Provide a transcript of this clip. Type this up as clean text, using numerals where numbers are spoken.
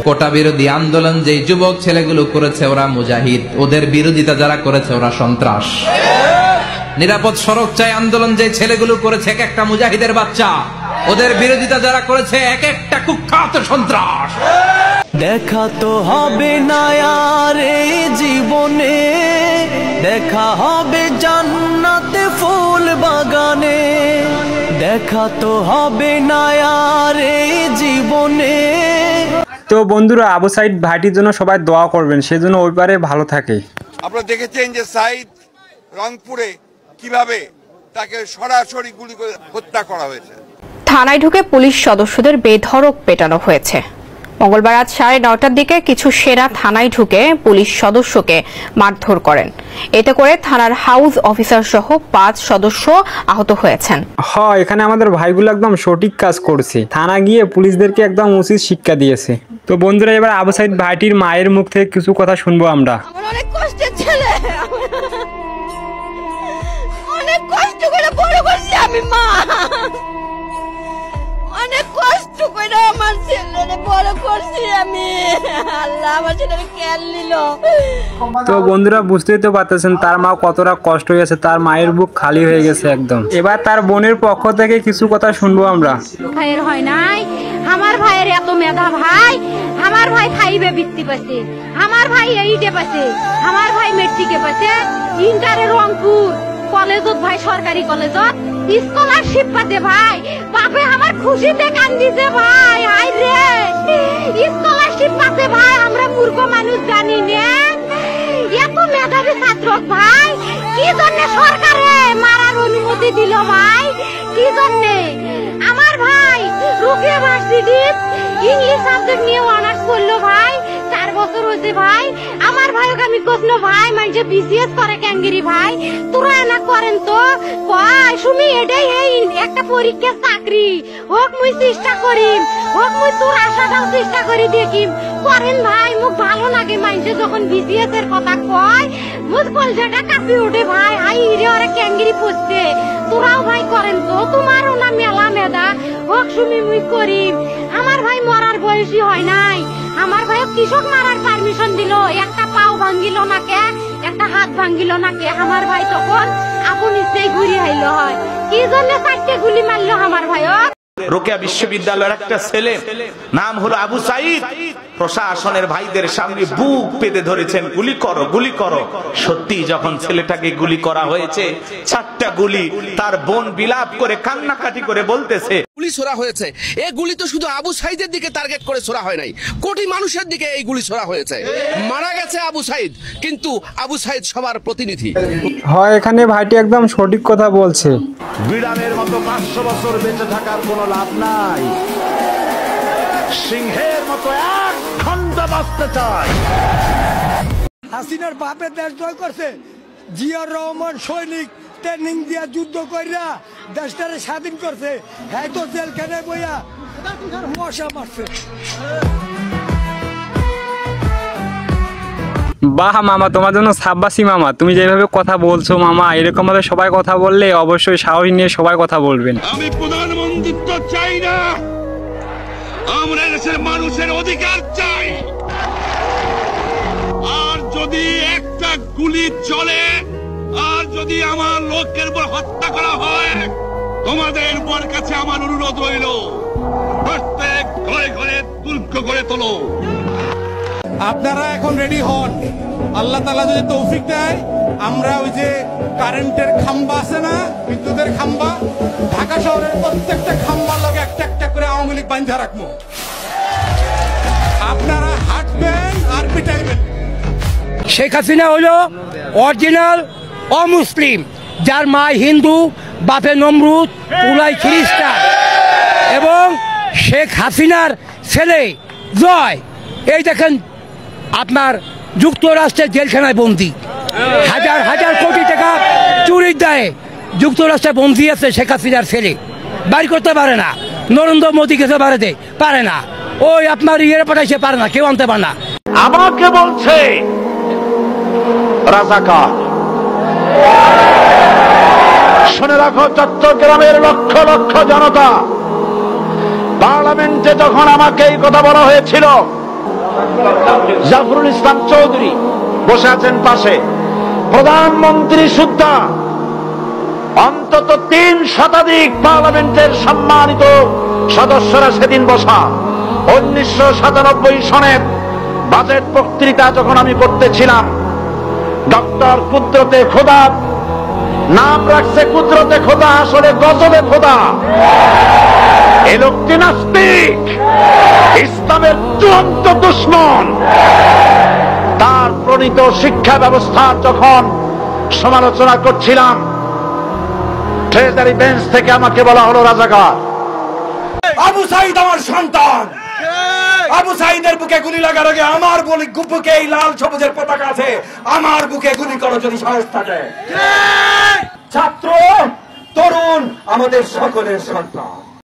কোটা বিরোধী আন্দোলন যে যুবক ছেলেগুলো করেছে ওরা মুজাহিদ, ওদের বিরোধিতা যারা করেছে ওরা সন্ত্রাস। নিরাপদ সড়ক চাই আন্দোলন যে ছেলেগুলো করেছে এক একটা মুজাহিদের বাচ্চা, ওদের বিরোধিতা যারা করেছে এক একটা কুখ্যাত সন্ত্রাস। দেখা তো হবে না আর এই জীবনে, দেখা হবে জান্নাতে ফুল বাগানে, দেখা তো হবে না আর এই জীবনে। তো বন্ধুরা, আবু সাইদ ভাইটির জন্য সবাই দোয়া করবেন, সেজন্য ওই পারে ভালো থাকে। আপনারা দেখেছেন যে সাইদ রংপুরে কিভাবে তাকে সরাসরি গুলি করে হত্যা করা হয়েছে। থানায় ঢুকে পুলিশ সদস্যদের বেধড়ক পেটানো হয়েছে। মঙ্গলবার রাত 9:30টার দিকে কিছু সেনা থানায় ঢুকে পুলিশ সদস্যকে মারধর করেন। এতে করে থানার হাউস অফিসার সহ 5 সদস্য আহত হয়েছেন। হ্যাঁ, এখানে আমাদের ভাইগুলো একদম সঠিক কাজ করছে, থানা গিয়ে পুলিশদেরকে একদম উচিত শিক্ষা দিয়েছে। তো বন্ধুরা, এবার আবু সাইদ ভাইটির মায়ের মুখ থেকে কিছু কথা শুনবো আমরা। আমার অনেক কষ্টের ছেলে, অনেক কষ্ট করে বড় করছি আমি, মা অনেক কষ্ট করে আমার ছেলেরে বড় করছি আমি। আল্লাহ আমার ছেলেরে কেন নিল। তো বন্ধুরা, বুঝতেই তো পারতেছেন তার মা কতটা কষ্ট হয়েছে, তার মায়ের বুক খালি হয়ে গেছে একদম। এবার তার বোনের পক্ষ থেকে কিছু কথা শুনবো আমরা। ভাইয়ের হয় নাই, আমার ভাইয়ের এত মেধা ভাই, আমার ভাই 5-এ বৃত্তি পাচ্ছে, আমার ভাই 8-এ পাচ্ছে, আমার ভাই মেট্রিকে পাচ্ছে, ইন্টারে রংপুর কলেজত ভাই, সরকারি কলেজত স্কলারশিপ পাচ্ছে ভাই। বাপে আমার খুশিতে কান্দিছে ভাই, হাই রে স্কলারশিপ পাচ্ছে ভাই। আমরা মূর্খ মানুষ জানি না এত মেধাবী ছাত্র ভাই, কি জন্য সরকারে মারার অনুমতি দিল ভাই, কি জন্য? আমার ভাই রুকিয়া ভার্সিটি ইংলিশ সাবজেক্ট নিয়ে অনার্স করলো ভাই, 4 বছর হয়েছে ভাই। আমার ভাইকে আমি কষ্ট ভাই মানে বিসিএস করে ক্যাঙ্গেরি ভাই, তোরা না করেন তো কয় শুনি এটাই একটা পরীক্ষার চাকরি হোক, মুই চেষ্টা করিম, হোক মুই তোর আশাটাও চেষ্টা করি দেখিম, করেন ভাই। মুখ ভালো লাগে মাইনছে যখন বিসিএস এর কথা কয়, মুখ কলজাটা কাঁপি ওঠে ভাই, হাই রে ওরা ক্যাঙ্গেরি পড়ছে। তোরাও ভাই করেন তো, তোমারও না মেলা মেধা, হোক শুনি মুই করিম। আমার ভাই মরার বয়সী হয় নাই, আমার ভাই কৃষক মারার পারমিশন দিল, একটা পাও ভাঙ্গিল না কে, একটা হাত ভাঙ্গিল না কে। আমার ভাই তখন আপন ইচ্ছেই ঘুরি আইলো হয়, কি জন্য 4টে গুলি মারলো আমার ভাই। রোকেয়া বিশ্ববিদ্যালয়ের একটা ছেলে নাম হলো আবু সাইদ, প্রশাসনের ভাইদের সামনে বুক পেতে ধরেছেন, গুলি করো গুলি করো। সত্যি যখন ছেলেটাকে গুলি করা হয়েছে, 4টা গুলি, তার বোন বিলাপ করে কান্নাকাটি করে বলতেছে গুলি ছোড়া হয়েছে। এই গুলি তো শুধু আবু সাইদের দিকে টার্গেট করে ছোড়া হয় নাই, কোটি মানুষের দিকে এই গুলি ছোড়া হয়েছে। মারা গেছে আবু সাইদ, কিন্তু আবু সাইদ সবার প্রতিনিধি। হয়, এখানে ভাইটি একদম সঠিক কথা বলছে। বিড়ালের মতো 500 বছর বেঁচে থাকার কোনো লাভ নাই, সিংহের মতো 1 ঘন্টা বাঁচতে চাই। হাসিনার বাপে দেশ জয় করছে, জিয়াউর রহমান সৈনিক ট্রেনিং দিয়া যুদ্ধ কইরা দেশটারে স্বাধীন করছে, হ্যাঁ তো জেলখানায় বইয়া মশা মারছে। বাহ মামা, তোমার জন্য সাব্বাসি মামা, তুমি যেভাবে কথা বলছো মামা, এরকম ভাবে সবাই কথা বললে অবশ্যই সাহস নিয়ে সবাই কথা বলবেন। আমি প্রধানমন্ত্রিত্ব চাই না, আমরা দেশের মানুষের অধিকার চাই। আর যদি একটা গুলি চলে, আর যদি আমার লোকের উপর হত্যা করা হয়, তোমাদের উপর কাছে আমার অনুরোধ রইল, প্রত্যেক ঘরে ঘরে তুর্ক করে তোলো। আপনারা এখন রেডি হন, আল্লাহ তাআলা যদি তৌফিক দেয়, আমরা ওই যে কারেন্টের খাম্বা আছে না, বিদ্যুতের খাম্বা, ঢাকা শহরের প্রত্যেকটা খাম্বার লগে একটা একটা করে আওয়ামী লীগ বাঁধা রাখবো। আপনারা হাঁটবেন আর পিটাইবেন। শেখ হাসিনা হলো অরিজিনাল অমুসলিম, যার মা হিন্দু, বাপে নমরুদ, পুলাই খ্রিস্টান, এবং শেখ হাসিনার ছেলে জয়, এই দেখেন আপনার যুক্তরাষ্ট্রের জেলখানায় বন্দী, হাজার হাজার কোটি টাকা চুরির দায়ে যুক্তরাষ্ট্রে বন্দী আছে শেখ হাসিনার ছেলে, বাড়ি করতে পারে না। নরেন্দ্র মোদী খেতে পারে না, ওই আপনার ইয়ে পাঠাইছে পারে না, কেউ আনতে পারে না। আমাকে বলছে রাজাকার, রাখো চট্টগ্রামের লক্ষ লক্ষ জনতা, পার্লামেন্টে যখন আমাকে এই কথা বলা হয়েছিল, জাফরুল ইসলাম চৌধুরী বসে আছেন পাশে, প্রধানমন্ত্রী সুদ্ধা, অন্তত 3 শতাধিক পার্লামেন্টের সম্মানিত সদস্যরা সেদিন বসা। 1997 সনের বাজেট বক্তৃতা যখন আমি করতেছিলাম, ডক্টর কুদরতে খোদা, নাম রাখছে কুদরতে খোদা, আসলে গজবে খোদা। এ লোকটি নাস্তিক, ইসলামের চূড়ান্ত দুশমন। তার প্রণীত শিক্ষা ব্যবস্থার যখন সমালোচনা করছিলাম, ট্রেজারি বেঞ্চ থেকে আমাকে বলা হলো রাজাকার। আবু সাইদ আমার সন্তান, আবু সাইদের বুকে গুলি লাগার আগে আমার বুকে এই লাল সবুজের পতাকা আছে, আমার বুকে গুলি করো যদি সাহস থাকে। ছাত্র তরুণ আমাদের সকলের সন্তান।